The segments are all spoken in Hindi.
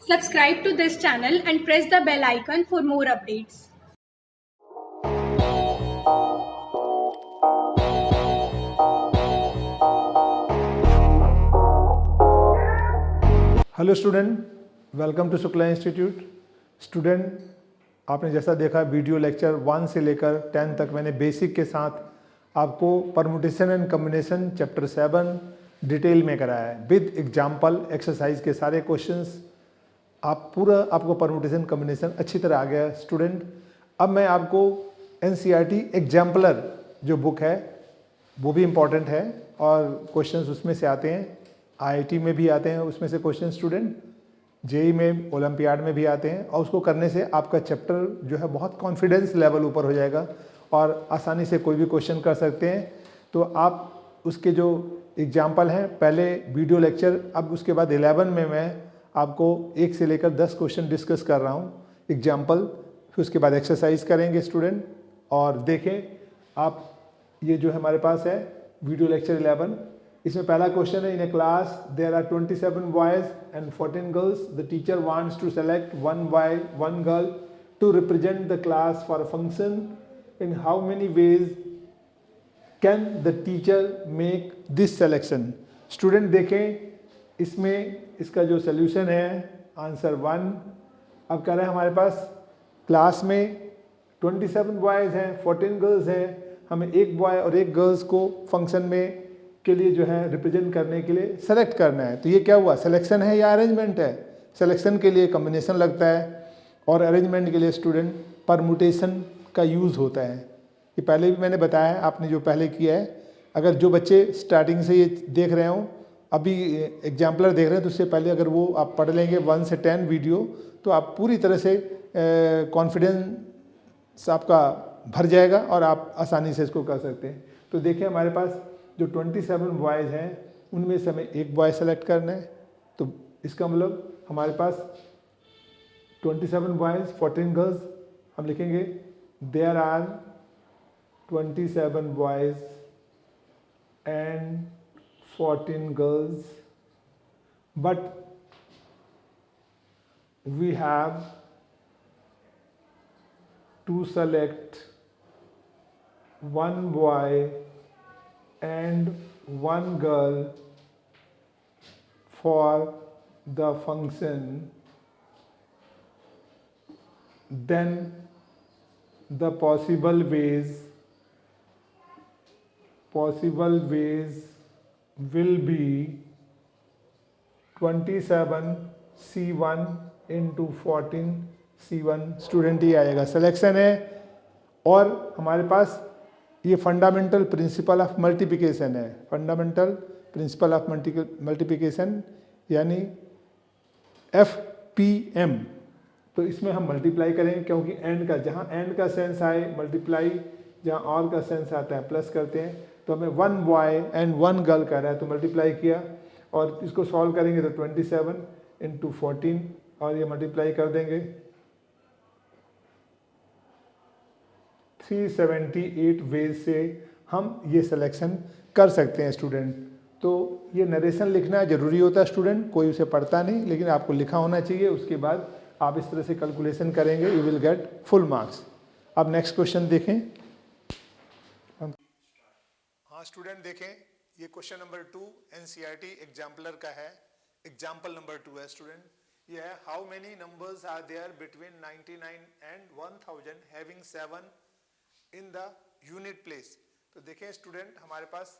Subscribe to this channel and press the bell icon for more updates. Hello student, welcome to Shukla institute. Student, आपने जैसा देखा वीडियो लेक्चर 1 से लेकर 10 तक मैंने बेसिक के साथ आपको permutation and combination chapter 7 detail में कराया है विद एग्जाम्पल एक्सरसाइज के सारे क्वेश्चंस। आपको परमुटेशन कॉम्बिनेशन अच्छी तरह आ गया स्टूडेंट। अब मैं आपको एनसीईआरटी एग्जाम्पलर जो बुक है वो भी इम्पॉर्टेंट है और क्वेश्चंस उसमें से आते हैं, आईआईटी में भी आते हैं उसमें से क्वेश्चन स्टूडेंट, जेई में, ओलंपियाड में भी आते हैं और उसको करने से आपका चैप्टर जो है बहुत कॉन्फिडेंस लेवल ऊपर हो जाएगा और आसानी से कोई भी क्वेश्चन कर सकते हैं। तो आप उसके जो एग्जाम्पल हैं, पहले वीडियो लेक्चर, अब उसके बाद 11 में मैं आपको 1 से लेकर 10 क्वेश्चन डिस्कस कर रहा हूँ एग्जाम्पल, फिर उसके बाद एक्सरसाइज करेंगे स्टूडेंट। और देखें आप, ये जो हमारे पास है वीडियो लेक्चर 11, इसमें पहला क्वेश्चन है, in a class there are 27 boys and 14 girls, the teacher wants to select 1 boy 1 girl to represent the class for a function, in how many ways can the teacher make this selection. Student देखें इसमें इसका जो सोल्यूशन है आंसर 1। अब कह रहे हैं हमारे पास क्लास में 27 बॉयज़ हैं, 14 गर्ल्स हैं, हमें एक बॉय और एक गर्ल्स को फंक्शन में के लिए जो है रिप्रेजेंट करने के लिए सेलेक्ट करना है। तो ये क्या हुआ, सिलेक्शन है या अरेंजमेंट है? सिलेक्शन के लिए कॉम्बिनेशन लगता है और अरेंजमेंट के लिए स्टूडेंट परमुटेशन का यूज़ होता है। ये पहले भी मैंने बताया है, आपने जो पहले किया है। अगर जो बच्चे स्टार्टिंग से ये देख रहे हो, अभी एग्जाम्पलर देख रहे हैं, तो उससे पहले अगर वो आप पढ़ लेंगे 1 से 10 वीडियो, तो आप पूरी तरह से कॉन्फिडेंस आपका भर जाएगा और आप आसानी से इसको कर सकते हैं। तो देखिए हमारे पास जो 27 बॉयज़ हैं उनमें से हमें एक बॉय सेलेक्ट करना है। तो इसका मतलब हमारे पास 27 बॉयज़ 14 गर्ल्स, हम लिखेंगे there are 27 boys and 14 girls, but we have to select 1 boy and 1 girl for the function. Then the possible ways will be 27 C1 into 14 C1। Student ये आएगा, सिलेक्शन है। और हमारे पास ये फंडामेंटल प्रिंसिपल ऑफ मल्टीप्लिकेशन है, फंडामेंटल प्रिंसिपल ऑफ मल्टीप्लिकेशन यानी FPM। तो इसमें हम मल्टीप्लाई करेंगे क्योंकि एंड का, जहाँ एंड का सेंस आए मल्टीप्लाई, जहाँ और का सेंस आता है प्लस करते हैं। तो हमें 1 बॉय एंड 1 गर्ल कह रहा है, तो मल्टीप्लाई किया और इसको सॉल्व करेंगे तो 27 इंटू 14 और ये मल्टीप्लाई कर देंगे 378 वेज से हम ये सिलेक्शन कर सकते हैं स्टूडेंट। तो ये नरेशन लिखना ज़रूरी होता है स्टूडेंट, कोई उसे पढ़ता नहीं, लेकिन आपको लिखा होना चाहिए। उसके बाद आप इस तरह से कैलकुलेशन करेंगे, you will get full marks. अब नेक्स्ट क्वेश्चन देखें। हाँ स्टूडेंट देखें, ये क्वेश्चन नंबर 2 एनसीईआरटी एग्जाम्पलर का है, एग्जाम्पल नंबर 2 है स्टूडेंट। ये है, how many numbers are there between 99 and 1000 having 7 in the unit place. तो देखें स्टूडेंट, हमारे पास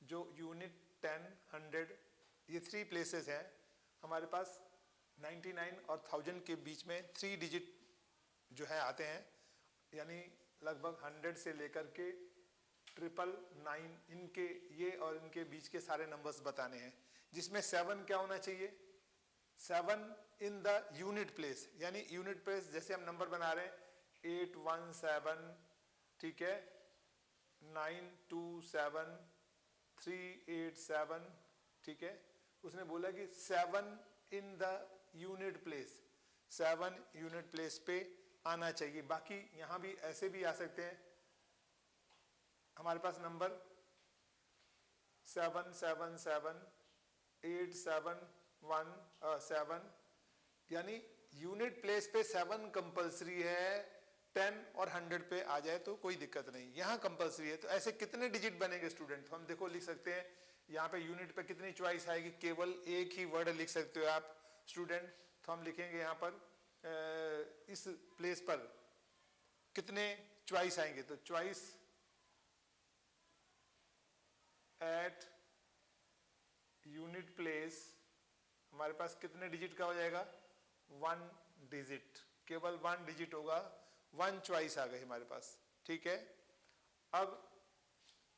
जो यूनिट 10, 100 ये 3 प्लेसेस हैं। हमारे पास 99 और 1000 के बीच में 3 डिजिट जो है आते हैं, यानी लगभग 100 से लेकर के 999, इनके ये और इनके बीच के सारे नंबर्स बताने हैं, जिसमें 7 क्या होना चाहिए, 7 इन द यूनिट प्लेस। यानी यूनिट प्लेस जैसे हम नंबर बना रहे हैं 817, ठीक है, 927, 387, ठीक है। उसने बोला कि 7 in the unit place, 7 unit place पे आना चाहिए। बाकी यहाँ भी ऐसे भी आ सकते हैं, हमारे पास नंबर 777, 871, 7 यानी यूनिट प्लेस पे 7 कंपलसरी है, 10 और 100 पे आ जाए तो कोई दिक्कत नहीं, यहाँ कंपलसरी है। तो ऐसे कितने डिजिट बनेंगे स्टूडेंट? तो हम देखो लिख सकते हैं यहाँ पे यूनिट पे कितनी चॉइस आएगी, केवल एक ही वर्ड लिख सकते हो आप स्टूडेंट। तो हम लिखेंगे यहाँ पर इस प्लेस पर कितने चॉइस आएंगे, तो चॉइस एट यूनिट प्लेस हमारे पास कितने डिजिट का हो जाएगा, 1 डिजिट, केवल 1 डिजिट होगा, 1 चॉइस आ गई हमारे पास, ठीक है। अब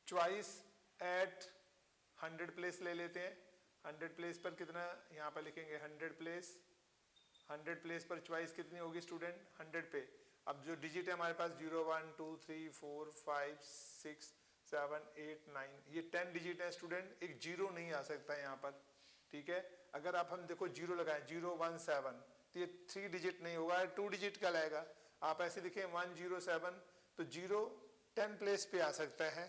चॉइस एट 100 प्लेस ले लेते हैं। 100 प्लेस पर कितना यहाँ पर लिखेंगे, 100 प्लेस, 100 प्लेस पर चॉइस कितनी होगी स्टूडेंट, 100 पे। अब जो डिजिट है हमारे पास 0 1 2 3 4 5 6 7 8 9, ये 10 डिजिट है स्टूडेंट, एक जीरो नहीं आ सकता यहाँ पर, ठीक है। अगर आप हम देखो जीरो लगाएं 0 1 7, तो ये 3 डिजिट नहीं होगा, 2 डिजिट का लाएगा। आप ऐसे लिखें 1 0 7, तो 0 10 प्लेस पे आ सकता है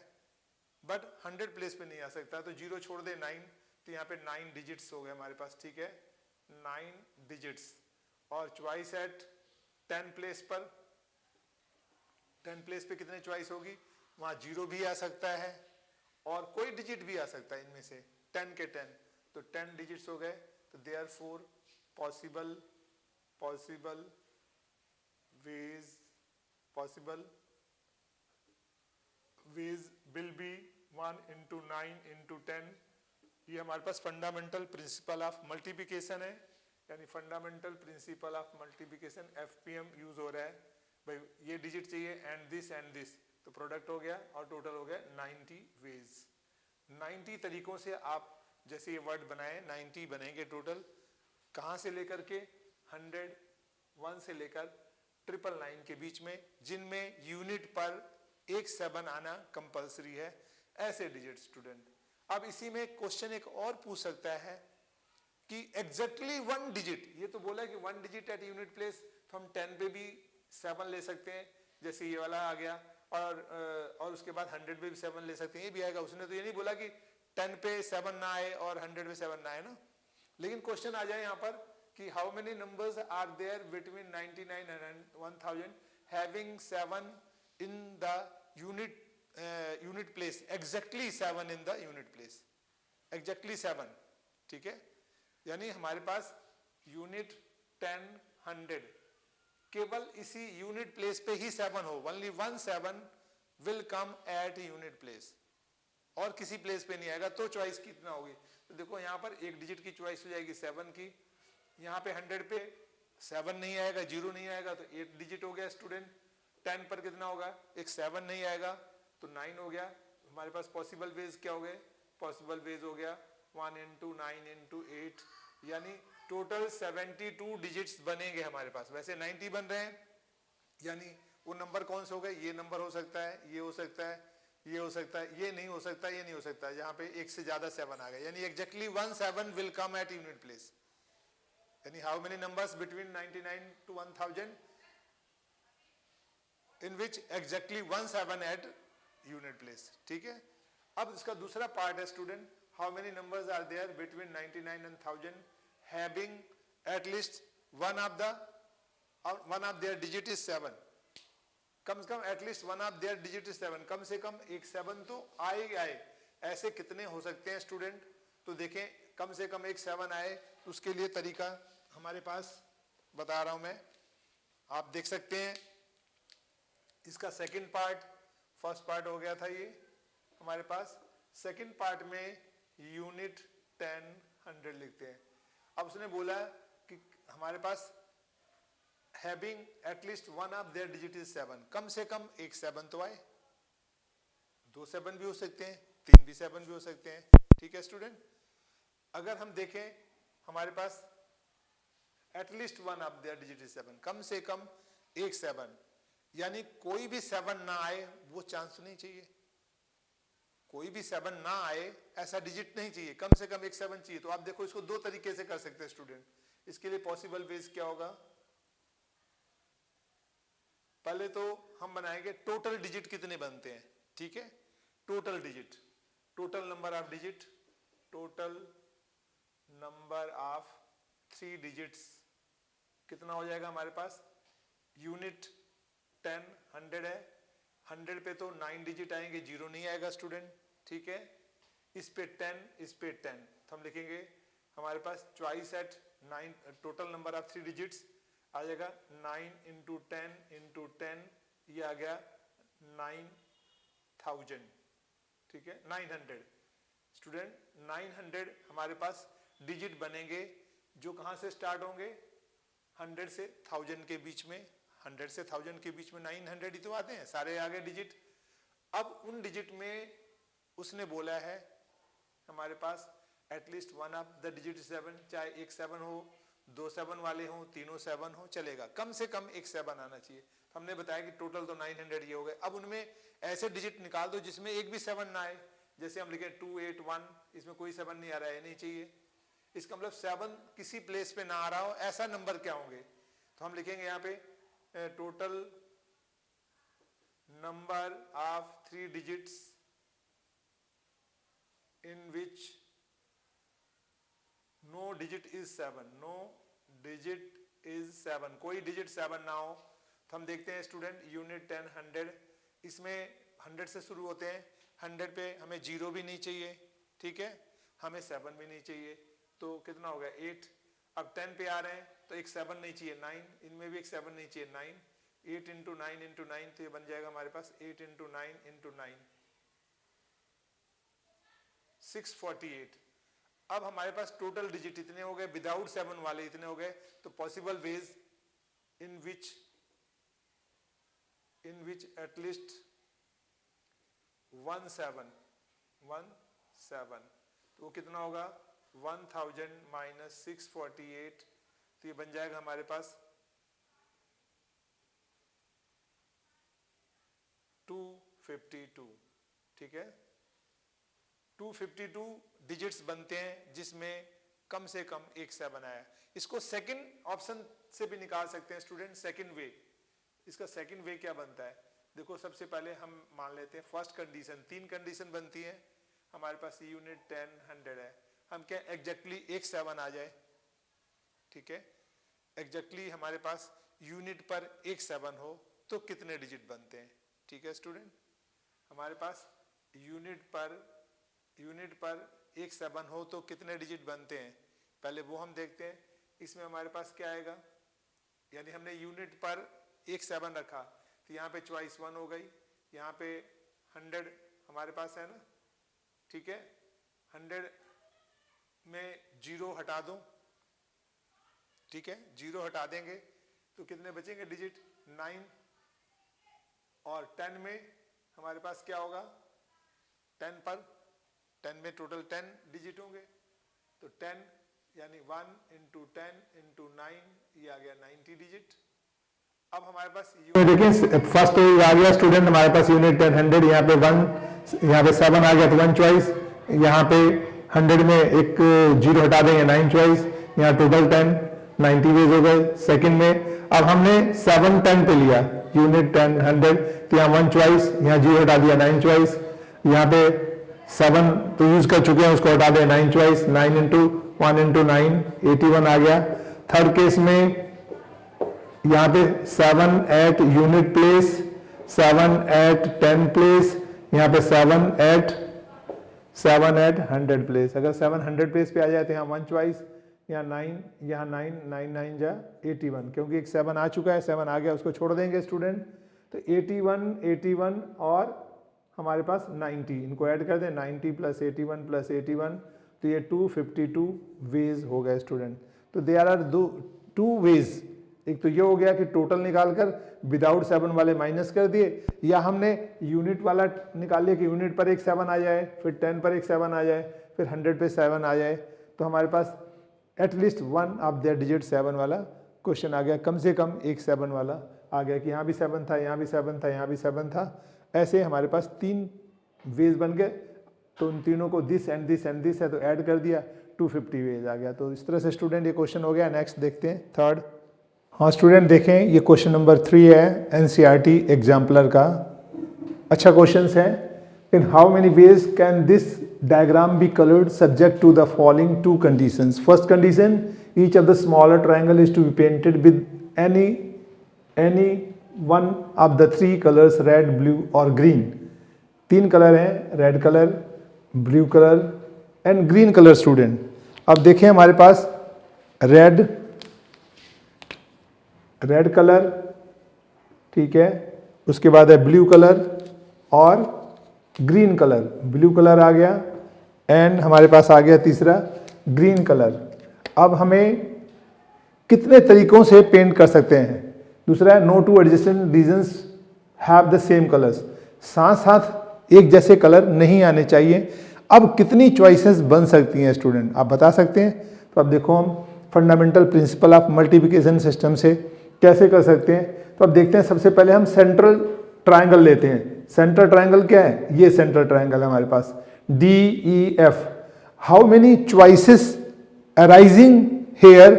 बट 100 प्लेस पे नहीं आ सकता, तो 0 छोड़ दे 9, तो यहाँ पे 9 डिजिट्स हो गए हमारे पास, ठीक है, 9 डिजिट्स। और चॉइस एट 10 प्लेस पर, 10 प्लेस पे कितने चॉइस होगी, वहां 0 भी आ सकता है और कोई डिजिट भी आ सकता है इनमें से, 10 के 10, तो 10 डिजिट्स हो गए। तो therefore possible veg will be 1 into 9 into 10। ये हमारे पास फंडामेंटल प्रिंसिपल ऑफ मल्टीप्लिकेशन है, यानी fundamental principle of multiplication FPM use हो रहा है। भाई ये डिजिट चाहिए एंड दिस, तो प्रोडक्ट हो गया और टोटल हो गया 90 वेज। 90 तरीकों से आप जैसे ये वर्ड बनाए 90 बनेंगे टोटल, कहाँ से लेकर के 101 से लेकर 999 के बीच में, जिनमें यूनिट पर एक 7 आना कंपलसरी है, ऐसे डिजिट स्टूडेंट। अब इसी में क्वेश्चन एक और पूछ सकता है कि एग्जैक्टली 1 डिजिट, ये तो बोला कि 1 डिजिट एट यूनिट प्लेस, तो हम 10 पे भी 7 ले सकते हैं, जैसे ये वाला आ गया, और उसके बाद 100 पे भी 7 ले सकते हैं, ये भी आएगा। उसने तो ये नहीं बोला कि 10 पे 7 ना आए और 100 पे 7 ना आए ना। लेकिन क्वेश्चन आ जाए यहाँ पर कि how many numbers are there between 99 and 1000 having 7 in the unit place, exactly 7 in the unit place, exactly 7, ठीक है। यानी हमारे पास यूनिट 10 100 केवल इसी यूनिट प्लेस पे ही 7 हो, only 1 7 will come at unit place, और किसी प्लेस पे नहीं आएगा, तो चॉइस कितना होगी। तो देखो यहाँ पर एक डिजिट की चॉइस हो जाएगी 7 की, यहाँ पे 100 पे 7 नहीं आएगा, 0 नहीं आएगा, तो 8 डिजिट हो गया स्टूडेंट। 10 पर कितना होगा, एक 7 नहीं आएगा, तो 9 हो गया। हमारे पास पॉसिबल वेज क्या हो गए, पॉसिबल वेज हो गया 1 into 9 into 8, यानी टोटल 72 डिजिट्स बनेंगे हमारे पास। वैसे 90 बन रहे हैं, यानी वो नंबर कौन से हो गए, ये नंबर हो सकता है, ये हो सकता है, ये हो सकता है, ये नहीं हो सकता, ये नहीं हो सकता, यहाँ पे एक से ज्यादा 7 आ गए, यानी exactly 1 7 will come at unit place. यानी how many numbers between 99 to 1000 in which exactly 1 7 at unit place, ठीक है। अब इसका दूसरा पार्ट है student, how many numbers are there between 99 and 1000 having at least one of their digit is 7, कम से कम at least one of their digit is 7, कम से कम एक 7 तो आए। ऐसे कितने हो सकते हैं स्टूडेंट, तो देखें कम से कम एक 7 आए, तो उसके लिए तरीका हमारे पास बता रहा हूं मैं, आप देख सकते हैं। इसका सेकंड पार्ट, फर्स्ट पार्ट हो गया था ये हमारे पास, सेकंड पार्ट में यूनिट 10 100 लिखते हैं। अब उसने बोला कि हमारे पास having at least one of their digit is 7, कम से कम एक 7 तो आए, 2 7 भी हो सकते हैं, 3 भी 7 भी हो सकते हैं, ठीक है स्टूडेंट। अगर हम देखें हमारे पास at least one of their digit is 7, कम से कम एक 7, यानी कोई भी 7 ना आए वो चांस नहीं चाहिए, कोई भी 7 ना आए ऐसा डिजिट नहीं चाहिए, कम से कम एक 7 चाहिए। तो आप देखो इसको 2 तरीके से कर सकते हैं स्टूडेंट। इसके लिए पॉसिबल वेज क्या होगा, पहले तो हम बनाएंगे टोटल डिजिट कितने बनते हैं, ठीक है। Total digit, total number of digit, total number of 3 digits कितना हो जाएगा हमारे पास, यूनिट 10 100 है, 100 पे तो 9 डिजिट आएंगे, 0 नहीं आएगा स्टूडेंट, ठीक है। इस पे 10, इस पे 10, तो हम लिखेंगे हमारे पास choice eight 9, total number of 3 digits आ जाएगा 9 इंटू 10, ये आ गया 9000, ठीक है, 900 स्टूडेंट। 900 हमारे पास डिजिट बनेंगे जो कहां से स्टार्ट होंगे, 100 से 1000 के बीच में, 100 से 1000 के बीच में 900 ही तो आते हैं, सारे आगे डिजिट। अब उन डिजिट में उसने बोला है हमारे पास at least one of the digit 7, चाहे एक 7 हो, 2 7 वाले हो, तीनों 7 हो, चलेगा, कम से कम एक 7 आना चाहिए। तो हमने बताया कि टोटल तो 900 ये हो गए। अब उनमें ऐसे डिजिट निकाल दो जिसमें एक भी 7 ना आए, जैसे हम लिखे 2 8 1, इसमें कोई 7 नहीं आ रहा है, नहीं चाहिए। इसका मतलब 7 किसी प्लेस पे ना आ रहा हो, ऐसा नंबर क्या होंगे, तो हम लिखेंगे यहाँ पे total number of 3 digits in which no digit is 7, no digit is 7, कोई डिजिट 7 ना हो। तो हम देखते हैं स्टूडेंट यूनिट 10 100, इसमें 100 से शुरू होते हैं, 100 पे हमें 0 भी नहीं चाहिए, ठीक है, हमें 7 भी नहीं चाहिए, तो कितना हो गया 8। अब 10 पे आ रहे हैं तो एक 7 नहीं चाहिए, 9, इनमें भी एक 7 नहीं चाहिए, 9, 8 इंटू 9 इंटू 9, तो ये बन जाएगा हमारे पास 8 इंटू 9 इंटू 9, 648। अब हमारे पास टोटल डिजिट इतने हो गए, विदाउट 7 वाले इतने हो गए। तो possible ways in which at least 17, तो वो कितना होगा 1000 माइनस 648, तो ये बन जाएगा हमारे पास 252, ठीक है। 252 डिजिट्स बनते हैं जिसमें कम से कम एक 7 आया। इसको सेकंड ऑप्शन से भी निकाल सकते हैं स्टूडेंट, सेकंड वे। इसका सेकंड वे क्या बनता है, देखो सबसे पहले हम मान लेते हैं फर्स्ट कंडीशन, 3 कंडीशन बनती है हमारे पास, यूनिट 10 100 है, हम क्या एग्जैक्टली एक 7 आ जाए, ठीक है, एग्जैक्टली हमारे पास यूनिट पर एक 7 हो तो कितने डिजिट बनते हैं, ठीक है स्टूडेंट। हमारे पास यूनिट पर एक 7 हो तो कितने डिजिट बनते हैं, पहले वो हम देखते हैं। इसमें हमारे पास क्या आएगा, यानी हमने यूनिट पर एक 7 रखा तो यहाँ पे चॉइस 1 हो गई, यहाँ पे 100 हमारे पास है ना, ठीक है, 100 में 0 हटा दो, ठीक है, 0 हटा देंगे तो कितने बचेंगे डिजिट 9, और 10 में हमारे पास क्या होगा, 10 में टोटल 10 डिजिट होंगे, तो 10 यानी 1 इंटू 10 इंटू 9, ये आ गया 90 डिजिट। अब हमारे पास देखिए फर्स्ट आ गया स्टूडेंट हमारे पास यूनिट 10 100, यहाँ पे 1, यहाँ पे 7 आ गया तो 1 चॉइस, यहाँ पे 100 में एक 0 हटा देंगे 9 चॉइस, यहाँ टोटल 10 90 वेज हो गए। सेकंड में अब हमने 7 10 पे लिया यूनिट 10 100, तो यहाँ 1 चॉइस, यहाँ 0 हटा दिया 9 चॉइस, यहाँ पे 7 तो यूज कर चुके हैं उसको हटा दें 9 चॉइस, 9 इंटू 1 इंटू 9 81 आ गया। थर्ड केस में यहाँ पे 7 at unit place, 7 at 10 place, यहाँ पे 7 एट 100 प्लेस। अगर 7 100 प्लेस पे आ जाए तो यहाँ 1 चॉइस, यहाँ 9, यहाँ 9 9 9 जा 81, क्योंकि एक 7 आ चुका है, 7 आ गया उसको छोड़ देंगे स्टूडेंट, तो 81 और हमारे पास 90, इनको ऐड कर दें 90 प्लस 81, तो ये 252 वेज हो गए स्टूडेंट। तो देयर आर 2 वेज, एक तो ये हो गया कि टोटल निकालकर विदाउट 7 वाले माइनस कर दिए, या हमने यूनिट वाला निकाल लिया कि यूनिट पर एक 7 आ जाए, फिर 10 पर एक 7 आ जाए, फिर 100 पे 7 आ जाए, तो हमारे पास एटलीस्ट 1 ऑफ देयर डिजिट 7 वाला क्वेश्चन आ गया, कम से कम एक 7 वाला आ गया कि यहाँ भी 7 था, यहाँ भी 7 था, यहाँ भी 7 था। ऐसे हमारे पास 3 वेज बन गए, तो उन तीनों को दिस एंड दिस है तो ऐड कर दिया, 250 वेज आ गया। तो इस तरह से स्टूडेंट ये क्वेश्चन हो गया। नेक्स्ट देखते हैं थर्ड। हाँ स्टूडेंट देखें, ये क्वेश्चन नंबर 3 है एनसीईआरटी एग्जाम्पलर का, अच्छा क्वेश्चन है। In how many ways can this diagram be coloured subject to the following 2 conditions. First condition each of the smaller triangle is to be painted with any one of the three colors red, blue और green. 3 कलर हैं, red colour, blue colour and green colour student. अब देखें हमारे पास रेड कलर, ठीक है, उसके बाद है ब्लू कलर और ग्रीन कलर. ब्लू कलर आ गया एंड हमारे पास आ गया तीसरा ग्रीन कलर. अब हमें कितने तरीकों से पेंट कर सकते हैं? दूसरा है no two adjacent regions have the same colours. साथ साथ एक जैसे कलर नहीं आने चाहिए. अब कितनी चॉइसेस बन सकती हैं स्टूडेंट, आप बता सकते हैं? तो अब देखो हम fundamental principle of multiplication system से कैसे कर सकते हैं. तो अब देखते हैं, सबसे पहले हम सेंट्रल ट्राइंगल लेते हैं. सेंट्रल ट्राइंगल क्या है? ये सेंट्रल ट्राइंगल है हमारे पास, DEF. How many choices arising here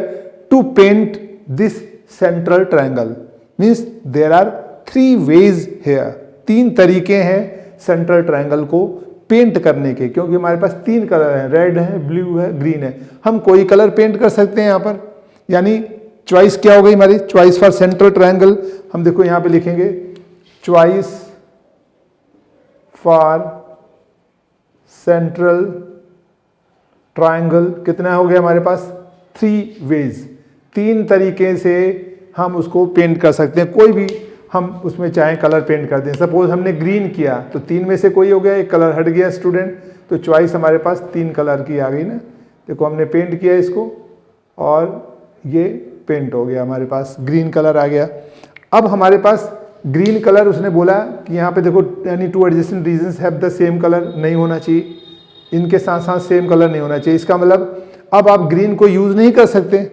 to paint this central triangle? Means there are 3 ways here. 3 तरीके हैं सेंट्रल ट्राइंगल को पेंट करने के, क्योंकि हमारे पास 3 कलर हैं, रेड है, ब्लू है, ग्रीन है. हम कोई कलर पेंट कर सकते हैं यहाँ पर. यानी चॉइस क्या हो गई हमारी? चॉइस फॉर सेंट्रल ट्राइंगल हम देखो यहाँ पे लिखेंगे, चॉइस फॉर सेंट्रल ट्राइंगल कितना हो गया हमारे पास? 3 वेज. 3 तरीके से हम उसको पेंट कर सकते हैं. कोई भी हम उसमें चाहे कलर पेंट कर दें. सपोज हमने ग्रीन किया तो 3 में से कोई हो गया, एक कलर हट गया स्टूडेंट, तो चॉइस हमारे पास 3 कलर की आ गई ना. देखो हमने पेंट किया इसको और ये पेंट हो गया, हमारे पास ग्रीन कलर आ गया. अब हमारे पास ग्रीन कलर उसने बोला कि यहाँ पे देखो यानी 2 adjacent regions have the same colour नहीं होना चाहिए, इनके साथ साथ सेम कलर नहीं होना चाहिए. इसका मतलब अब आप ग्रीन को यूज नहीं कर सकते.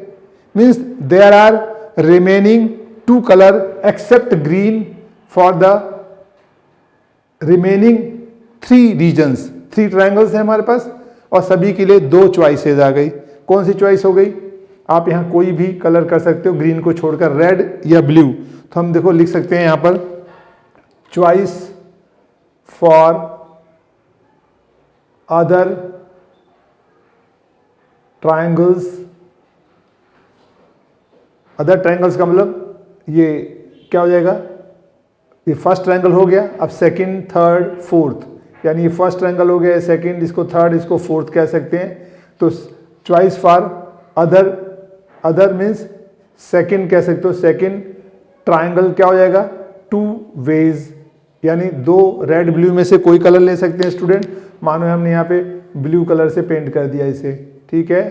Means there are remaining 2 colour except green for the remaining 3 regions. 3 triangles हैं हमारे पास और सभी के लिए 2 चॉइसेस आ गई. कौन सी चॉइस हो गई? आप यहाँ कोई भी कलर कर सकते हो ग्रीन को छोड़कर, रेड या ब्लू. तो हम देखो लिख सकते हैं यहाँ पर, choice for other triangles. Other triangles का मतलब ये क्या हो जाएगा? ये फर्स्ट ट्राइंगल हो गया. अब सेकंड, थर्ड, फोर्थ, यानी ये फर्स्ट ट्राइंगल हो गया, सेकंड, इसको थर्ड, इसको फोर्थ कह सकते हैं. तो choice for other means second कह सकते हो. सेकंड ट्राइंगल क्या हो जाएगा? 2 वेज, यानी 2 रेड ब्लू में से कोई कलर ले सकते हैं स्टूडेंट. मानो हमने यहाँ पे ब्लू कलर से पेंट कर दिया इसे, ठीक है.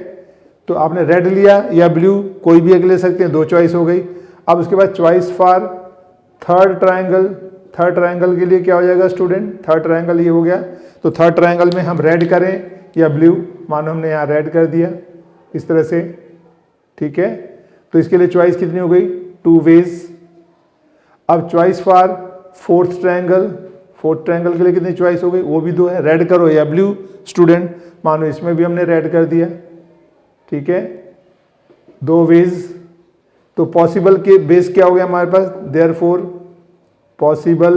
तो आपने रेड लिया या ब्लू, कोई भी एक ले सकते हैं, 2 चॉइस हो गई. अब उसके बाद choice for third triangle. Third triangle के लिए क्या हो जाएगा स्टूडेंट? थर्ड ट्राइंगल ये हो गया. तो थर्ड ट्राइंगल में हम रेड करें या ब्लू, मानो हमने यहाँ रेड कर दिया इस तरह से, ठीक है. तो इसके लिए चॉइस कितनी हो गई? 2 वेज. अब choice for fourth triangle. Fourth triangle के लिए कितनी चॉइस हो गई? वो भी 2 है, रेड करो या ब्लू स्टूडेंट. मानो इसमें भी हमने रेड कर दिया, ठीक है, 2 वेज. तो पॉसिबल के बेस क्या हो गया हमारे पास? Therefore possible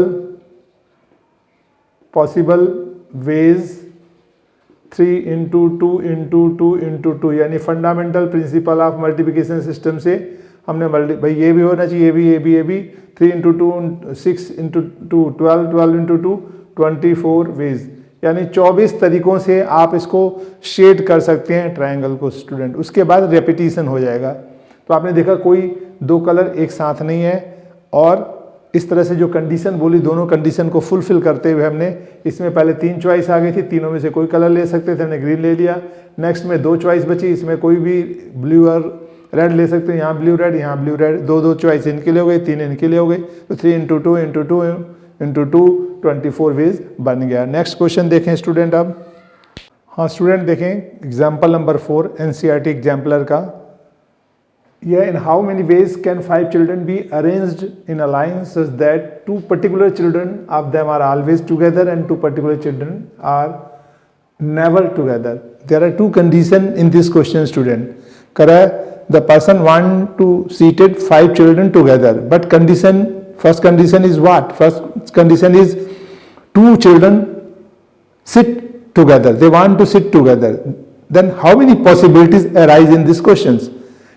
ways 3 into 2 into 2 into 2, यानी fundamental principle of multiplication system से हमने भाई ये भी होना चाहिए, ये भी 3 into 2 6 into 2 12 into 2 24 वेज, यानी 24 तरीकों से आप इसको शेड कर सकते हैं ट्रायंगल को स्टूडेंट. उसके बाद रेपिटेशन हो जाएगा. तो आपने देखा कोई 2 कलर एक साथ नहीं है, और इस तरह से जो कंडीशन बोली, दोनों कंडीशन को फुलफिल करते हुए हमने इसमें पहले 3 चॉइस आ गई थी, तीनों में से कोई कलर ले सकते थे, हमने ग्रीन ले लिया. नेक्स्ट में 2 चॉइस बची, इसमें कोई भी ब्लू और रेड ले सकते हैं, यहाँ ब्लू रेड, यहाँ ब्लू रेड, 2 चॉइस इनके लिए हो गई, 3 इनके लिए हो गई. तो 3 into 2 into 2 into 2 24 वेज बन गया. नेक्स्ट क्वेश्चन देखें स्टूडेंट. अब हाँ स्टूडेंट देखें एग्जाम्पल नंबर 4 NCERT एग्जाम्पलर का. Yeah, in how many ways can 5 children be arranged in a line such that 2 particular children of them are always together and 2 particular children are never together? There are 2 conditions in this question, student. Correct? The person want to seated 5 children together, but first condition is what? First condition is 2 children sit together. They want to sit together. Then how many possibilities arise in these questions?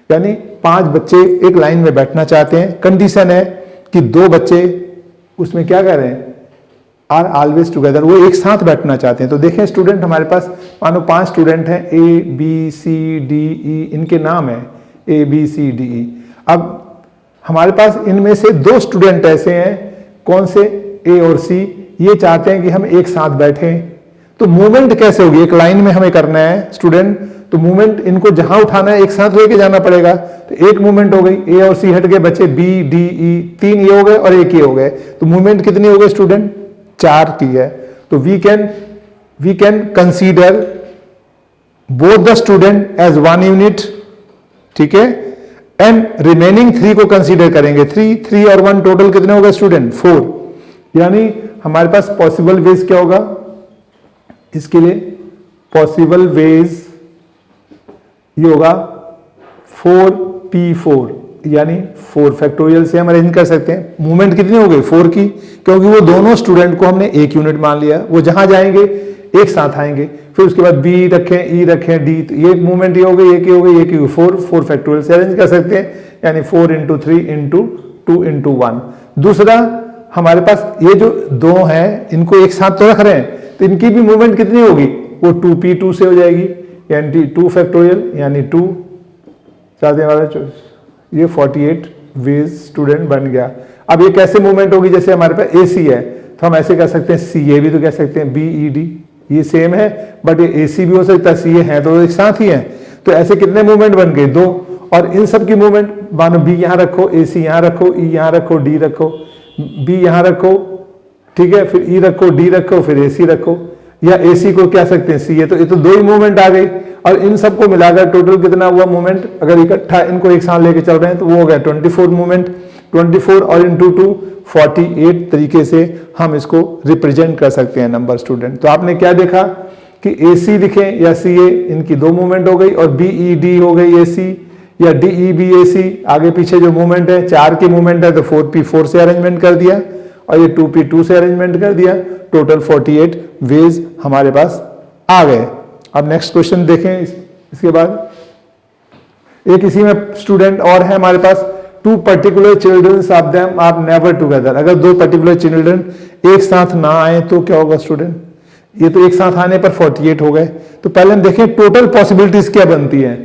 यानी 5 बच्चे एक लाइन में बैठना चाहते हैं, कंडीशन है कि 2 बच्चे उसमें क्या कह रहे हैं, आर ऑलवेज टुगेदर, वो एक साथ बैठना चाहते हैं। तो देखें स्टूडेंट, हमारे पास मानो 5 स्टूडेंट हैं, A B C D E, इनके नाम है A B C D E. अब हमारे पास इनमें से 2 स्टूडेंट ऐसे हैं, कौन से, ए और सी, ये चाहते हैं कि हम एक साथ बैठें। तो मूवमेंट कैसे होगी, एक लाइन में हमें करना है स्टूडेंट, तो मूवमेंट इनको जहां उठाना है एक साथ लेके जाना पड़ेगा। तो एक मूवमेंट हो गई, ए और सी हट गए, बचे बी डी ई, 3 ये हो गए और 1 ये हो गए। तो मूवमेंट कितनी हो गई स्टूडेंट, 4 की है। तो we can consider both the student as 1 unit, ठीक है, एंड रिमेनिंग 3 को कंसीडर करेंगे। 3 और 1 टोटल कितने हो गए स्टूडेंट, 4। यानी हमारे पास पॉसिबल वेज क्या होगा, इसके लिए पॉसिबल वेज ये होगा 4p4, यानी 4 फैक्टोरियल से हम अरेंज कर सकते हैं। मूवमेंट कितनी हो गई, 4 की, क्योंकि वो दोनों स्टूडेंट को हमने 1 यूनिट मान लिया, वो जहां जाएंगे एक साथ आएंगे। फिर उसके बाद बी रखें, ई रखें, डी, तो ये मूवमेंट ये हो गई, एक ही हो गई, एक ही, 4 फैक्टोरियल से अरेंज कर सकते हैं, यानी 4 × 3 × 2 × 1। दूसरा, हमारे पास ये जो 2 हैं, इनको एक साथ तो रख रहे हैं, तो इनकी भी मूवमेंट कितनी होगी, वो 2p2 से हो जाएगी, यानी 2 फैक्टोरियल, यानी 2 चाहते वाला, ये 48 वेज स्टूडेंट बन गया। अब ये कैसे मूवमेंट होगी, जैसे हमारे पास ए सी है, तो हम ऐसे कह सकते हैं, सी ए भी तो कह सकते हैं, बी ई डी, ये सेम है, बट ये ए सी भी हो सकता है, सी ए है तो एक साथ ही है। तो ऐसे कितने मूवमेंट बन गए, 2। और इन सब की मूवमेंट, मानो बी यहां रखो, ए सी यहां रखो, ई यहां रखो, डी रखो, बी यहां रखो, ठीक है, फिर ई रखो, डी रखो, फिर ए सी रखो, या ए सी को क्या सकते हैं, सी ए। तो ये तो 2 ही मूवमेंट आ गई, और इन सबको मिलाकर टोटल कितना हुआ मूवमेंट, अगर इकट्ठा इनको एक साथ लेके चल रहे हैं तो वो हो गया 24 मूवमेंट। 24 और इंटू 2 48 तरीके से हम इसको रिप्रेजेंट कर सकते हैं नंबर स्टूडेंट। तो आपने क्या देखा कि ए सी लिखें या सी ए, इनकी 2 मूवमेंट हो गई, और बी ई डी हो गई ए सी, या डी ई बी ए सी, आगे पीछे जो मूवमेंट है 4 की मूवमेंट है, तो 4p4 से अरेंजमेंट कर दिया, और ये 2p2 से अरेंजमेंट कर दिया। टोटल 48 वेज हमारे पास आ गए। अब नेक्स्ट क्वेश्चन देखें। इसके बाद एक इसी में स्टूडेंट और है हमारे पास, 2 particular childrens of them are never together. अगर 2 पर्टिकुलर चिल्ड्रन एक साथ ना आए तो क्या होगा स्टूडेंट, ये तो एक साथ आने पर 48 हो गए। तो पहले हम देखें टोटल पॉसिबिलिटीज क्या बनती हैं।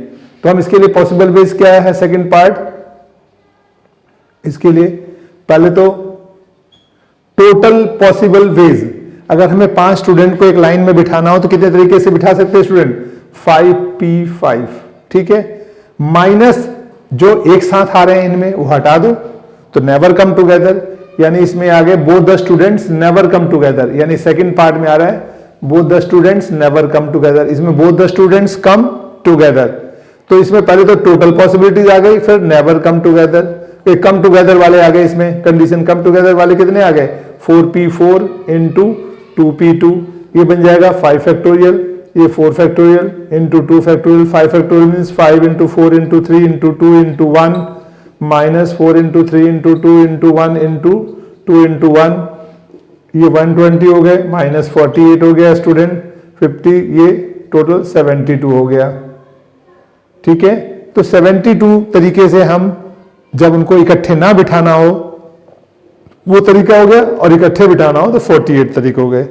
तो हम इसके लिए पॉसिबल वेज क्या है, सेकंड पार्ट, इसके लिए पहले तो टोटल पॉसिबल वेज, अगर हमें 5 स्टूडेंट को एक लाइन में बिठाना हो तो कितने तरीके से बिठा सकते हैं स्टूडेंट, 5p5, ठीक है, माइनस जो एक साथ आ रहे हैं इनमें वो हटा दो, तो नेवर कम टुगेदर, यानी इसमें आगे both the students never come together, यानी सेकंड पार्ट में आ रहा है both the students never come together, इसमें both the students come together. तो इसमें पहले तो टोटल पॉसिबिलिटीज आ गई, फिर never come together, come together वाले आ गए, इसमें कंडीशन कम टुगेदर वाले कितने आ गए, 4p4 × 2p2, ये बन जाएगा 5 फैक्टोरियल, ये 4 factorial into 2 factorial, 5 factorial means 5 × 4 × 3 × 2 × 1 minus 4 × 3 × 2 × 1 × 2 × 1, ये 120 हो गए, माइनस 48 हो गया स्टूडेंट 50, ये टोटल 72 हो गया, ठीक है। तो 72 तरीके से हम जब उनको इकट्ठे ना बिठाना हो वो तरीका हो गया, और इकट्ठे बिठाना हो तो 48 तरीके हो गए।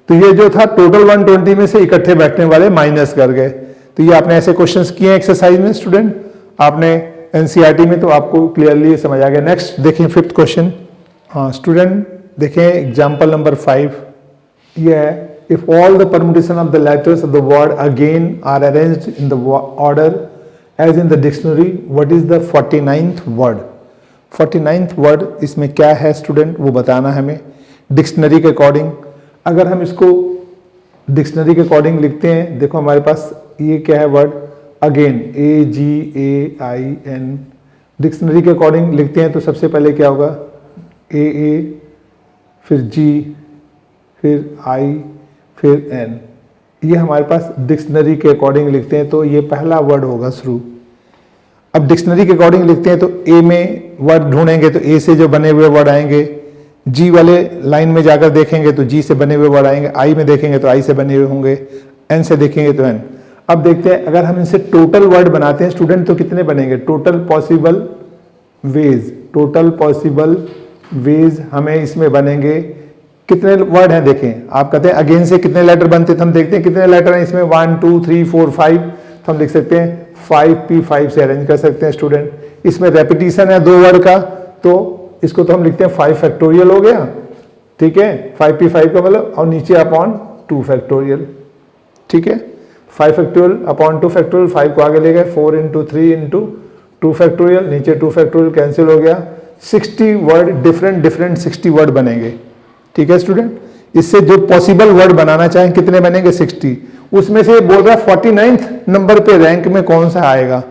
तो ये जो था टोटल 120 में से इकट्ठे बैठने वाले माइनस कर गए। तो ये आपने ऐसे क्वेश्चंस किए एक्सरसाइज में स्टूडेंट, आपने एनसीईआरटी में, तो आपको क्लियरली समझ आ गया। नेक्स्ट देखें 5th क्वेश्चन। हाँ स्टूडेंट देखें एग्जाम्पल नंबर 5, ये है, if all the permutation of the letters of the word again are arranged in the order as in the dictionary, what is the 49th word. 49th word इसमें क्या है स्टूडेंट, वो बताना हमें डिक्शनरी के अकॉर्डिंग। अगर हम इसको डिक्शनरी के अकॉर्डिंग लिखते हैं, देखो हमारे पास ये क्या है वर्ड अगेन, AGAIN, डिक्शनरी के अकॉर्डिंग लिखते हैं तो सबसे पहले क्या होगा, AA, फिर G, फिर I, फिर N, ये हमारे पास डिक्शनरी के अकॉर्डिंग लिखते हैं, तो ये पहला वर्ड होगा शुरू। अब डिक्शनरी के अकॉर्डिंग लिखते हैं तो ए में वर्ड ढूंढेंगे तो ए से जो बने हुए वर्ड आएंगे, जी वाले लाइन में जाकर देखेंगे तो जी से बने हुए वर्ड आएंगे, आई में देखेंगे तो आई से बने हुए होंगे, एन से देखेंगे तो एन। अब देखते हैं अगर हम इनसे टोटल वर्ड बनाते हैं स्टूडेंट तो कितने बनेंगे, टोटल पॉसिबल वेज हमें इसमें बनेंगे। कितने वर्ड हैं देखें, आप कहते हैं अगेन से कितने लेटर बनते हैं, तो हम देखते हैं कितने लेटर हैं इसमें 1 2 3 4 5, तो हम लिख सकते हैं 5p5 से अरेंज कर सकते हैं स्टूडेंट। इसमें रेपिटेशन है 2 वर्ड का, तो इसको तो हम लिखते हैं 5 फैक्टोरियल हो गया, ठीक है, 5p5 का मतलब, और नीचे अपॉन 2 फैक्टोरियल, ठीक है, 5 फैक्टोरियल अपॉन 2 फैक्टोरियल, 5 को आगे ले गए, 4 इंटू 3 इंटू 2 फैक्टोरियल, नीचे 2 फैक्टोरियल कैंसिल हो गया, 60 वर्ड डिफरेंट 60 वर्ड बनेंगे, ठीक है स्टूडेंट। इससे जो पॉसिबल वर्ड बनाना चाहें कितने बनेंगे, 60। उसमें से बोल रहा है 49th नंबर पे रैंक में कौन सा आएगा,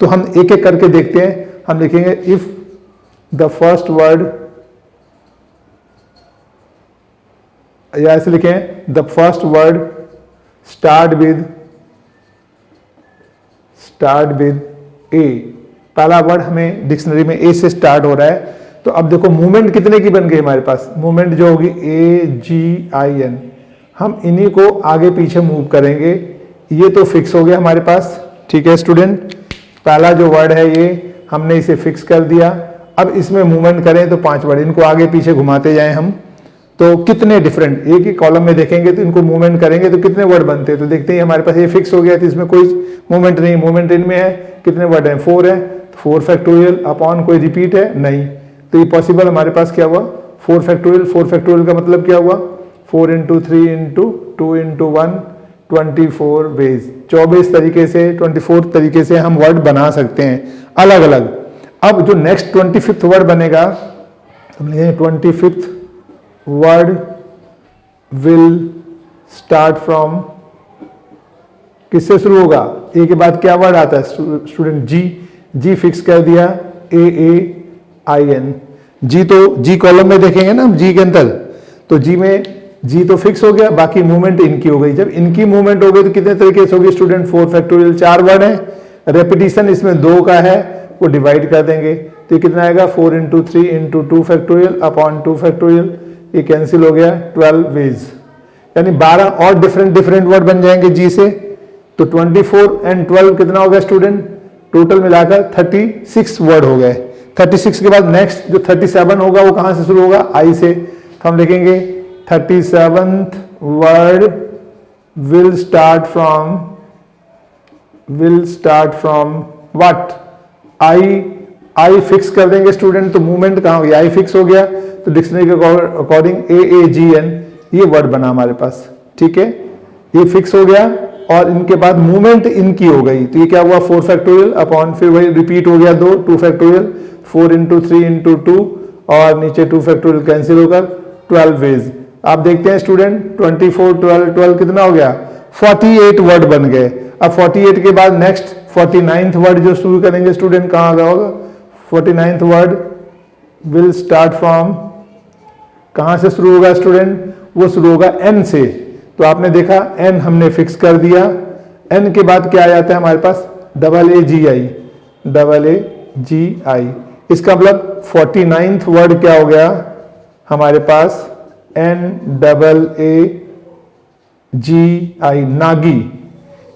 तो हम एक एक करके देखते हैं। हम लिखेंगे इफ द फर्स्ट वर्ड, या ऐसे लिखें the first word start with a, पहला वर्ड हमें डिक्शनरी में ए से स्टार्ट हो रहा है, तो अब देखो मूवमेंट कितने की बन गई हमारे पास, मूवमेंट जो होगी AGIN, हम इन्हीं को आगे पीछे मूव करेंगे, ये तो फिक्स हो गया हमारे पास, ठीक है स्टूडेंट। पहला जो वर्ड है ये हमने इसे फिक्स कर दिया। अब इसमें मूवमेंट करें तो 5 वर्ड, इनको आगे पीछे घुमाते जाएं हम, तो कितने डिफरेंट, एक ही कॉलम में देखेंगे तो इनको मूवमेंट करेंगे तो कितने वर्ड बनते हैं, तो देखते हैं हमारे पास ये फिक्स हो गया, तो इसमें कोई मूवमेंट नहीं, मूवमेंट इनमें है, कितने वर्ड है, 4 है, 4 फैक्टोरियल अपॉन कोई रिपीट है नहीं, तो ये पॉसिबल हमारे पास क्या हुआ, 4 फैक्टोरियल। 4 फैक्टोरियल का मतलब क्या हुआ, 4 इंटू 3 इंटू 2 इंटू 1, 24 वेज, 24 तरीके से, 24 तरीके से हम वर्ड बना सकते हैं अलग अलग। अब जो नेक्स्ट 25th वर्ड बनेगा, हम लिखेंगे 25th word will start from, किससे शुरू होगा, ए के बाद क्या वर्ड आता है स्टूडेंट, जी फिक्स कर दिया, AAIN, जी तो जी कॉलम में देखेंगे ना हम, जी के अंदर, तो जी में जी तो फिक्स हो गया, बाकी मूवमेंट इनकी हो गई। जब इनकी मूवमेंट हो गई तो कितने तरीके से होगी स्टूडेंट, 4 फैक्टोरियल, 4 वर्ड है, रेपिटेशन इसमें 2 का है, वो डिवाइड कर देंगे, तो कितना आएगा 4 into 3 into 2 factorial upon 2 factorial, ये कैंसिल हो गया, 12 वेज, यानी 12 और डिफरेंट वर्ड बन जाएंगे जी से। तो 24 एंड 12 कितना हो गया स्टूडेंट, टोटल मिलाकर 36 वर्ड हो गए। 36 के बाद नेक्स्ट जो 37 होगा वो कहां से शुरू होगा, आई से, तो हम लिखेंगे 37th word will start from what, I fix कर देंगे स्टूडेंट, तो मूवमेंट कहां हो गया, आई फिक्स हो गया, तो डिक्शनरी के अकॉर्डिंग AAGN ये वर्ड बना हमारे पास, ठीक है, ये फिक्स हो गया। और इनके बाद मूवमेंट इनकी हो गई, तो ये क्या हुआ, 4 फैक्टोरियल अपॉन, फिर वही रिपीट हो गया 2 फैक्टोरियल, 4 इंटू 3 इंटू 2 और नीचे 2 फैक्टोरियल कैंसिल होकर 12 वेज। आप देखते हैं स्टूडेंट 24 12 कितना हो गया, 48 वर्ड बन गए। अब 48 के बाद नेक्स्ट 49th वर्ड जो शुरू करेंगे स्टूडेंट, कहाँ आ गया होगा, 49th word will start from, कहां से शुरू होगा स्टूडेंट, वो शुरू होगा N से, तो आपने देखा N हमने फिक्स कर दिया। N के बाद क्या आ जाता है हमारे पास, AAGI, इसका मतलब 49th वर्ड क्या हो गया हमारे पास, NAAGI, नागी,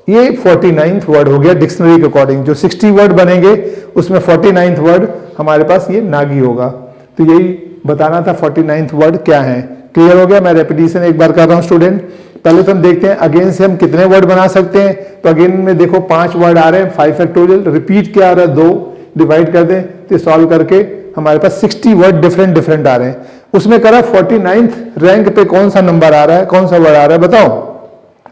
ये 49th वर्ड हो गया डिक्शनरी के अकॉर्डिंग। जो 60 वर्ड बनेंगे उसमें 49th वर्ड हमारे पास ये नागी होगा। तो यही बताना था 49th वर्ड क्या है। क्लियर हो गया? मैं रेपिटेशन एक बार कर रहा हूं स्टूडेंट। पहले तो हम देखते हैं अगेन से हम कितने वर्ड बना सकते हैं। तो अगेन में देखो 5 वर्ड आ रहे हैं, 5 फैक्टोरियल, रिपीट क्या आ रहा है 2, डिवाइड कर दें तो सॉल्व करके हमारे पास 60 वर्ड डिफरेंट आ रहे हैं। उसमें करा 49th रैंक पे कौन सा नंबर आ रहा है, कौन सा वर्ड आ रहा है बताओ।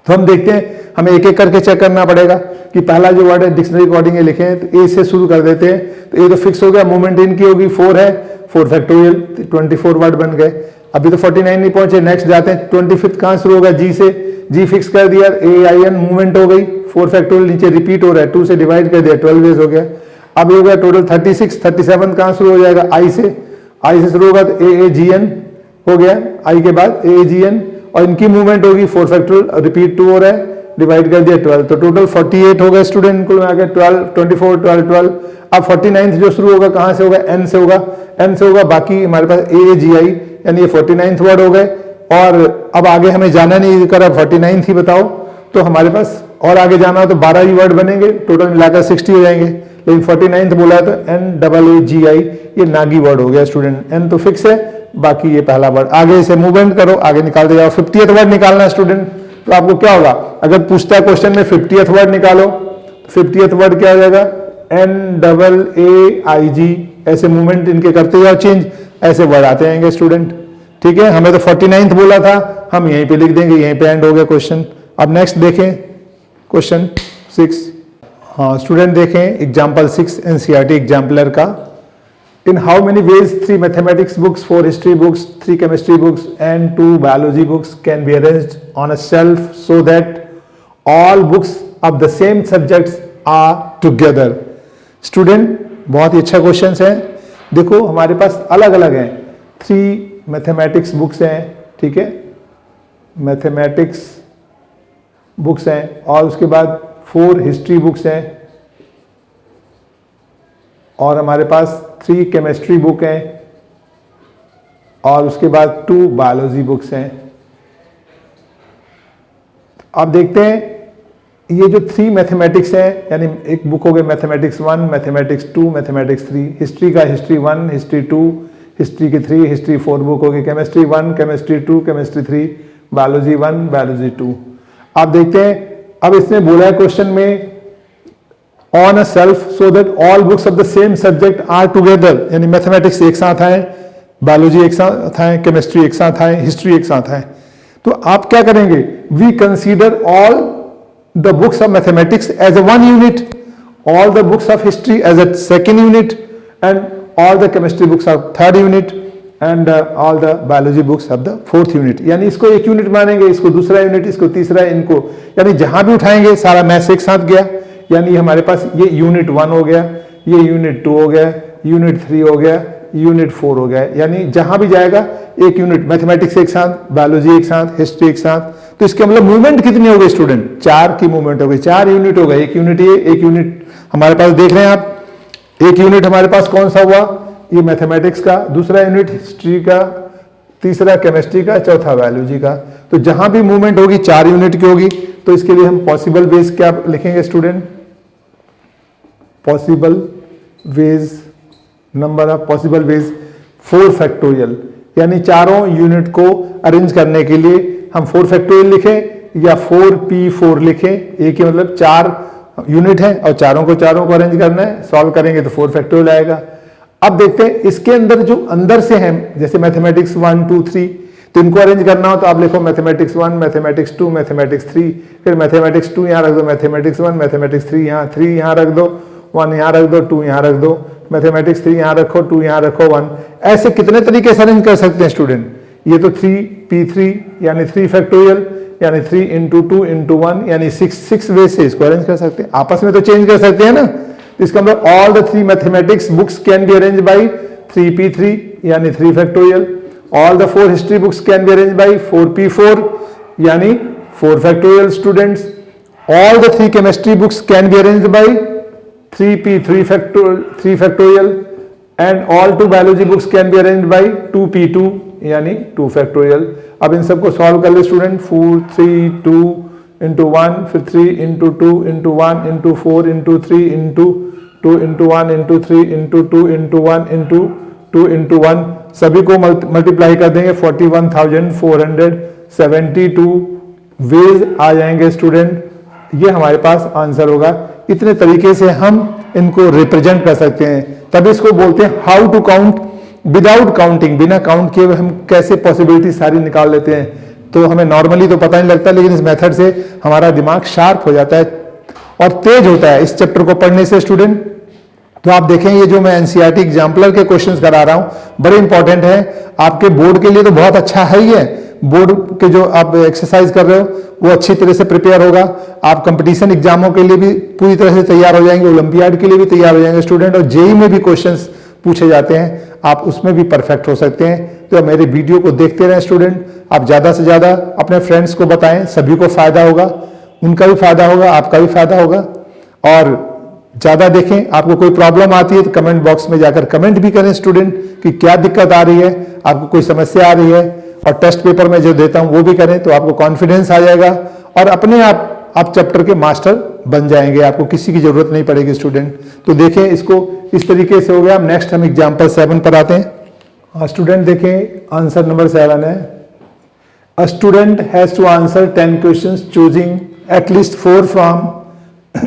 तो हम देखते हैं, हमें एक एक करके चेक करना पड़ेगा कि पहला जो वर्ड है डिक्शनरी अकॉर्डिंग ये लिखे हैं, तो ए से शुरू कर देते हैं। तो ए तो फिक्स हो गया, मूवमेंट इनकी होगी 4 है, 4 फैक्टोरियल, 24 वर्ड बन गए। अभी तो 49 नहीं पहुंचे, नेक्स्ट जाते हैं 25th कहां शुरू होगा, जी से, जी फिक्स कर दिया, AIN मूवमेंट हो गई, 4 फैक्टोरियल नीचे रिपीट हो रहा है, 2 से डिवाइड कर दिया, 12 डेज हो गया। अब हो गया टोटल 36, 37 कहां शुरू हो जाएगा, आई से शुरू होगा तो AAGN हो गया, आई के बाद AAGN, और इनकी मूवमेंट होगी 4 फैक्टोरियल, रिपीट 2 हो रहा है, डिवाइड कर दिया 12, तो टोटल 48 हो गए स्टूडेंट को आ गया 12, 24, 12। अब 49th जो शुरू होगा कहां से होगा, N से होगा, N से होगा, बाकी हमारे पास AAGI यानी ये 49th वर्ड हो गए। और अब आगे हमें जाना नहीं करा, 49th ही बताओ। तो हमारे पास और आगे जाना हो तो 12 ही वर्ड बनेंगे, टोटल मिलाकर 60 हो जाएंगे। लेकिन 49th बोला है तो NAAGI, ये नागी वर्ड हो गया स्टूडेंट। N तो फिक्स है, बाकी ये पहला वर्ड। आगे इसे मूवमेंट करो, आगे निकालते जाओ। 50th वर्ड निकालना है स्टूडेंट, तो आपको क्या होगा, अगर पूछता है क्वेश्चन में 50th वर्ड निकालो, 50th वर्ड क्या हो जाएगा, NAAIG। ऐसे मूवमेंट इनके करते जाओ चेंज, ऐसे वर्ड आते जाएंगे स्टूडेंट। ठीक है, हमें तो 49th बोला था, हम यहीं पे लिख देंगे, यहीं पे एंड हो गया क्वेश्चन। अब नेक्स्ट देखें क्वेश्चन 6। हाँ स्टूडेंट देखें एग्जाम्पल 6 NCERT एग्जाम्पलर का। In how many ways 3 mathematics books, 4 history books, 3 chemistry books and 2 biology books can be arranged on a shelf so that all books of the same subjects are together? Student, बहुत ही अच्छा क्वेश्चन है। देखो हमारे पास अलग अलग हैं, 3 मैथमेटिक्स बुक्स हैं, ठीक है, मैथमेटिक्स बुक्स हैं, और उसके बाद 4 हिस्ट्री बुक्स हैं, और हमारे पास 3 केमिस्ट्री बुक हैं, और उसके बाद 2 बायोलॉजी बुक्स हैं। आप देखते हैं ये जो 3 मैथमेटिक्स हैं, यानी एक बुक हो गई मैथमेटिक्स 1, मैथमेटिक्स 2, मैथमेटिक्स 3, हिस्ट्री का हिस्ट्री 1, हिस्ट्री 2, हिस्ट्री की 3, हिस्ट्री 4 बुक होगी, chemistry 1, chemistry 2, chemistry 3, biology 1, biology 2। आप देखते हैं अब इसने बोला है क्वेश्चन में on a shelf so that all books of the same subject are together, यानी मैथमेटिक्स एक साथ आए, बायोलॉजी एक साथ आए, केमिस्ट्री एक साथ आए, हिस्ट्री एक साथ आए। तो आप क्या करेंगे, we consider all the books of mathematics as a 1 unit, all the books of history as a 2nd unit, and all the chemistry books of 3rd unit, and all the biology books of the 4th unit। यानी इसको एक यूनिट मानेंगे, इसको दूसरा यूनिट, इसको तीसरा, इनको यानी जहां भी उठाएंगे सारा मैथ्स एक साथ गया। यानी हमारे पास ये यूनिट 1 हो गया, ये यूनिट 2 हो गया, यूनिट 3 हो गया, यूनिट 4 हो गया। यानी जहां भी जाएगा एक यूनिट, मैथमेटिक्स एक साथ, बायोलॉजी एक साथ, हिस्ट्री एक साथ। तो इसके मतलब मूवमेंट कितनी हो गई स्टूडेंट, 4 की मूवमेंट हो गई, 4 यूनिट हो गए। एक यूनिट ये, एक यूनिट हमारे पास देख रहे हैं आप, एक यूनिट हमारे पास कौन सा हुआ, ये मैथमेटिक्स का, दूसरा यूनिट हिस्ट्री का, तीसरा केमिस्ट्री का, चौथा बायोलॉजी का। तो जहां भी मूवमेंट होगी 4 यूनिट की होगी। तो इसके लिए हम पॉसिबल वेज क्या लिखेंगे student, possible ways, number of possible ways 4 factorial, यानी चारों यूनिट को अरेंज करने के लिए हम 4 फैक्टोरियल लिखें या 4p4 लिखें। एक ही मतलब 4 यूनिट है और चारों को अरेंज करना है, सॉल्व करेंगे तो 4 फैक्टोरियल आएगा। अब देखते हैं इसके अंदर जो अंदर से है, जैसे मैथमेटिक्स 1 2 3, तो इनको अरेंज करना हो तो आप लिखो मैथमेटिक्स 1, मैथमेटिक्स 2, मैथमेटिक्स 3, फिर मैथमेटिक्स 2 यहाँ रख दो, मैथमेटिक्स 1, मैथमेटिक्स 3 यहाँ, 3 यहाँ रख दो, 1 यहाँ रख दो, 2 यहाँ रख दो, मैथमेटिक्स 3 यहाँ रखो, 2 यहाँ रखो, 1। ऐसे कितने तरीके से अरेंज कर सकते हैं स्टूडेंट, ये तो 3p3 यानी 3 फैक्टोरियल, यानी 3 into 2 into 1 यानी 6 वे से इसको अरेंज कर सकते हैं। आपस में तो चेंज कर सकते हैं ना। इसका मतलब all the 3 mathematics books can be arrange by 3p3 यानी 3 factorial, all the 4 history books can be arrange by 4p4 यानी 4 factorial students, all the 3 chemistry books can be arrange by 3p3 factorial, and all 2 biology books can be arrange by 2p2 यानी 2 फैक्टोरियल। अब इन सबको सॉल्व कर ले स्टूडेंट, 4 3 2 into 1, फिर 3 into 2 into 1 into 4 into 3 into 2 into 1 into 3 into 2 into 1 into 2 into 1, सभी को मल्टीप्लाई कर देंगे 41,472 वेज आ जाएंगे स्टूडेंट। ये हमारे पास आंसर होगा। इतने तरीके से हम इनको रिप्रेजेंट कर सकते हैं, तभी इसको बोलते हैं how to count without counting. बिना काउंट किए हम कैसे पॉसिबिलिटी सारी निकाल लेते हैं। तो हमें नॉर्मली तो पता नहीं लगता, लेकिन इस मेथड से हमारा दिमाग शार्प हो जाता है और तेज होता है इस चैप्टर को पढ़ने से स्टूडेंट। तो आप देखें ये जो मैं एनसीईआरटी एग्जाम्पलर के क्वेश्चंस करा रहा हूं बड़े इंपॉर्टेंट है आपके बोर्ड के लिए, तो बहुत अच्छा है ही है। बोर्ड के जो आप एक्सरसाइज कर रहे हो वो अच्छी तरह से प्रिपेयर होगा, आप कंपटीशन एग्जामों के लिए भी पूरी तरह से तैयार हो जाएंगे, ओलंपियाड के लिए भी तैयार हो जाएंगे स्टूडेंट, और जेईई में भी क्वेश्चंस पूछे जाते हैं, आप उसमें भी परफेक्ट हो सकते हैं। तो मेरे वीडियो को देखते रहें स्टूडेंट, आप ज़्यादा से ज़्यादा अपने फ्रेंड्स को बताएं, सभी को फायदा होगा, उनका भी फायदा होगा, आपका भी फायदा होगा। और ज़्यादा देखें, आपको कोई प्रॉब्लम आती है तो कमेंट बॉक्स में जाकर कमेंट भी करें स्टूडेंट कि क्या दिक्कत आ रही है, आपको कोई समस्या आ रही है, और टेस्ट पेपर में जो देता हूं वो भी करें, तो आपको कॉन्फिडेंस आ जाएगा और अपने आप आप चैप्टर के मास्टर बन जाएंगे, आपको किसी की जरूरत नहीं पड़ेगी स्टूडेंट। तो देखें इसको इस तरीके से हो गया। नेक्स्ट हम एग्जाम्पल 7 पर आते हैं। स्टूडेंट देखें आंसर नंबर 7 है, a student has to answer 10 questions choosing at least 4 from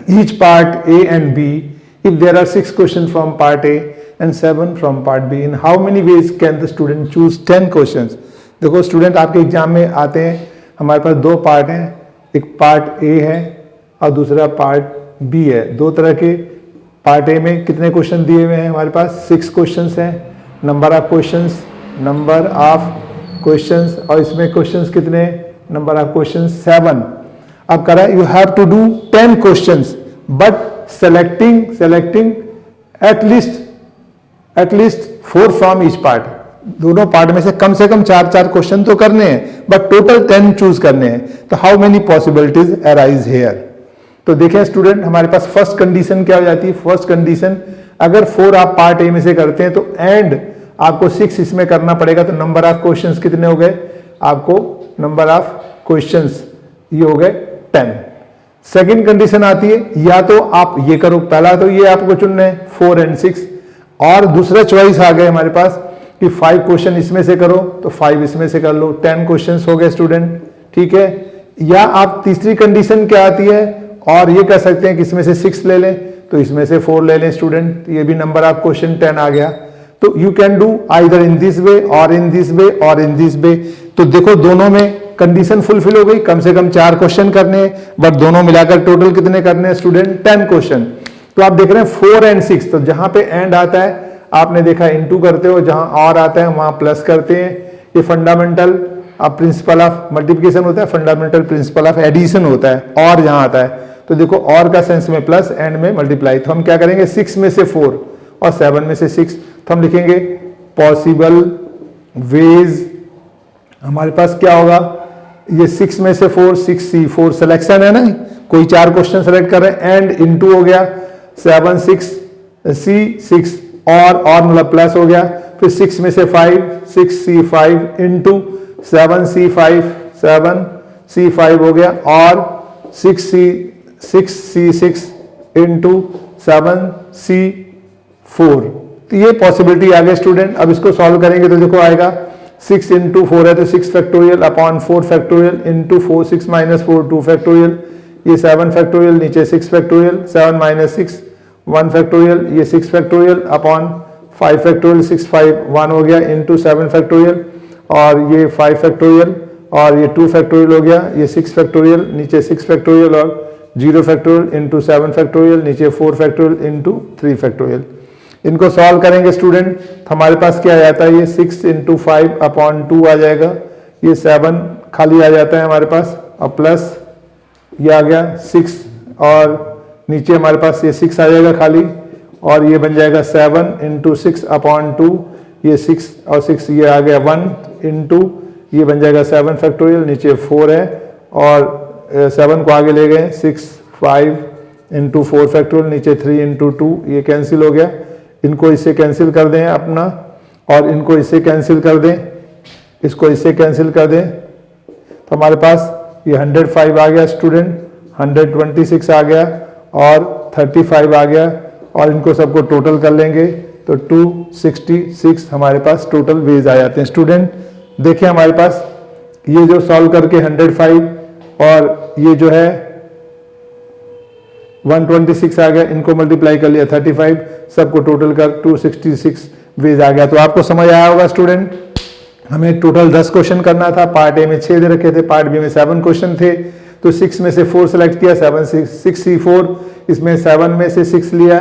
each part A and B if there are 6 questions from part A and 7 from part B. In how many ways can the student choose 10 questions? देखो स्टूडेंट आपके एग्जाम में आते हैं, हमारे पास 2 पार्ट हैं, एक पार्ट A है और दूसरा पार्ट B है। 2 तरह के पार्ट A में कितने क्वेश्चन दिए हुए हैं हमारे पास? 6 क्वेश्चंस हैं। नंबर ऑफ क्वेश्चंस और इसमें क्वेश्चंस कितने? Number of questions 7। अब करा you have to do 10 questions but selecting at least 4 from each part. दोनों पार्ट में से कम 4 क्वेश्चन तो करने हैं बट टोटल 10 चूज करने हैं। तो how many possibilities arise here? तो देखें स्टूडेंट हमारे पास फर्स्ट कंडीशन क्या हो जाती है? फर्स्ट कंडीशन अगर 4 आप पार्ट ए में से करते हैं तो एंड आपको 6 इसमें करना पड़ेगा। तो नंबर ऑफ क्वेश्चंस कितने हो गए? आपको नंबर ऑफ क्वेश्चंस ये हो गए 10। सेकंड कंडीशन आती है या तो आप ये करो, पहला तो ये आपको चुनना है 4 and 6, और दूसरा चॉइस आ गए हमारे पास कि 5 क्वेश्चन इसमें से करो तो 5 इसमें से कर लो, 10 क्वेश्चंस हो गए स्टूडेंट, ठीक है। या आप तीसरी कंडीशन क्या आती है और ये कह सकते हैं कि इसमें से 6 ले लें तो इसमें से 4 ले लें स्टूडेंट, ये भी नंबर ऑफ क्वेश्चन 10 आ गया। तो you can do either in this way और इन दिस वे और इन दिस वे। तो देखो दोनों में कंडीशन फुलफिल हो गई, कम से कम 4 क्वेश्चन करने हैं बट दोनों मिलाकर टोटल कितने करने हैं स्टूडेंट? 10 क्वेश्चन। तो आप देख रहे हैं 4 and 6, तो जहां पे एंड आता है आपने देखा इनटू करते हो, जहां और आता है वहां प्लस करते हैं। ये फंडामेंटल प्रिंसिपल ऑफ मल्टीप्लिकेशन होता है, फंडामेंटल प्रिंसिपल ऑफ एडिशन होता है, और जहां आता है तो देखो और का सेंस में प्लस, एंड में मल्टीप्लाई। तो हम क्या करेंगे 6 में से 4 और 7 में से 6, तो हम लिखेंगे पॉसिबल वेज। हमारे पास क्या होगा? ये 6 में से 4, 6C, 4 सिलेक्शन है ना, कोई 4 क्वेश्चन सेलेक्ट कर रहे हैं, एंड इनटू हो गया 7 6C 6 और मतलब प्लस हो गया, फिर 6 में से 5 6C 5 इंटू 7C 5 हो गया, और 6C 6 इंटू 7C 4। तो ये पॉसिबिलिटी आ गई स्टूडेंट। अब इसको सॉल्व करेंगे तो देखो आएगा 6 इंटू 4 है तो 6 factorial upon 4 factorial into 4, 6 minus 4 2 factorial, ये 7 फैक्टोरियल, नीचे 6 फैक्टोरियल, 7 माइनस 6 1 फैक्टोरियल, ये 6 फैक्टोरियल अपॉन 5 फैक्टोरियल, 6 5 1 हो गया इंटू 7 फैक्टोरियल, और ये 5 फैक्टोरियल, और ये 2 फैक्टोरियल हो गया, ये 6 फैक्टोरियल, नीचे 6 फैक्टोरियल और 0 फैक्टोरियल इंटू 7 फैक्टोरियल, नीचे 4 फैक्टोरियल इंटू 3 फैक्टोरियल। इनको सॉल्व करेंगे स्टूडेंट, हमारे पास क्या आ जाता है? ये 6 इंटू 5 अपॉन 2 आ जाएगा, ये 7 खाली आ जाता है हमारे पास, और प्लस ये आ गया 6, और नीचे हमारे पास ये 6 आ जाएगा खाली, और ये बन जाएगा 7 इंटू 6 अपॉन 2, ये 6 और 6 ये आ गया 1 इंटू, ये बन जाएगा 7 फैक्टोरियल, नीचे 4 है, और 7 को आगे ले गए 6 5 इंटू 4 फैक्टोरियल, नीचे 3 इंटू 2, ये कैंसिल हो गया। इनको इससे कैंसिल कर दें अपना, और इनको इससे कैंसिल कर दें, इसको इससे कैंसिल कर दें, तो हमारे पास ये 105 आ गया स्टूडेंट, 126 आ गया और 35 आ गया, और इनको सबको टोटल कर लेंगे तो 266 हमारे पास टोटल वेज आ जाते हैं स्टूडेंट। देखिए हमारे पास ये जो सॉल्व करके 105 और ये जो है 126 आ गया, इनको मल्टीप्लाई कर लिया 35, सबको टोटल कर 266 वेज आ गया। तो आपको समझ आया होगा स्टूडेंट, हमें टोटल 10 क्वेश्चन करना था, पार्ट ए में 6 दे रखे थे, पार्ट बी में 7 क्वेश्चन थे, तो 6 में से 4 सेलेक्ट किया, 6C4, इसमें 7 में से 6 लिया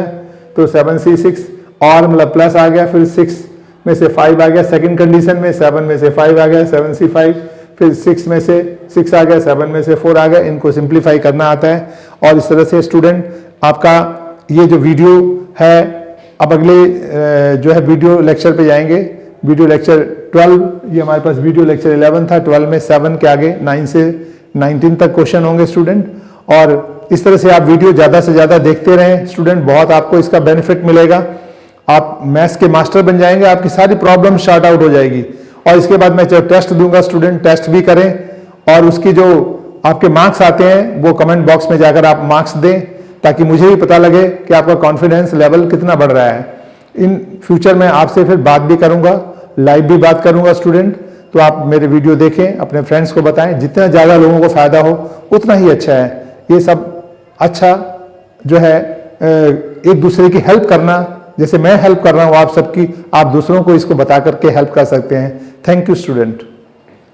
तो 7C6 और मतलब प्लस आ गया, फिर 6 में से 5 आ गया, सेकंड कंडीशन में 7 में से 5 आ गया 7C5, फिर 6 में से 6 आ गया, 7 में से 4 आ गया, इनको सिंप्लीफाई करना आता है। और इस तरह से स्टूडेंट आपका ये जो वीडियो है, अब अगले जो है वीडियो लेक्चर पे जाएंगे, वीडियो लेक्चर 12, ये हमारे पास वीडियो लेक्चर 11 था, 12 में 7 के आगे 9 से 19 तक क्वेश्चन होंगे स्टूडेंट। और इस तरह से आप वीडियो ज़्यादा से ज़्यादा देखते रहें स्टूडेंट, बहुत आपको इसका बेनिफिट मिलेगा, आप मैथ्स के मास्टर बन जाएंगे, आपकी सारी प्रॉब्लम शॉर्ट आउट हो जाएगी। और इसके बाद मैं टेस्ट दूंगा स्टूडेंट, टेस्ट भी करें और उसकी जो आपके मार्क्स आते हैं वो कमेंट बॉक्स में जाकर आप मार्क्स दें, ताकि मुझे भी पता लगे कि आपका कॉन्फिडेंस लेवल कितना बढ़ रहा है। इन फ्यूचर में आपसे फिर बात भी करूंगा, लाइव भी बात करूंगा स्टूडेंट, तो आप मेरे वीडियो देखें, अपने फ्रेंड्स को बताएं, जितना ज़्यादा लोगों को फ़ायदा हो उतना ही अच्छा है। ये सब अच्छा जो है एक दूसरे की हेल्प करना, जैसे मैं हेल्प कर रहा हूँ आप सबकी, आप दूसरों को इसको बता करके हेल्प कर सकते हैं। Thank you student.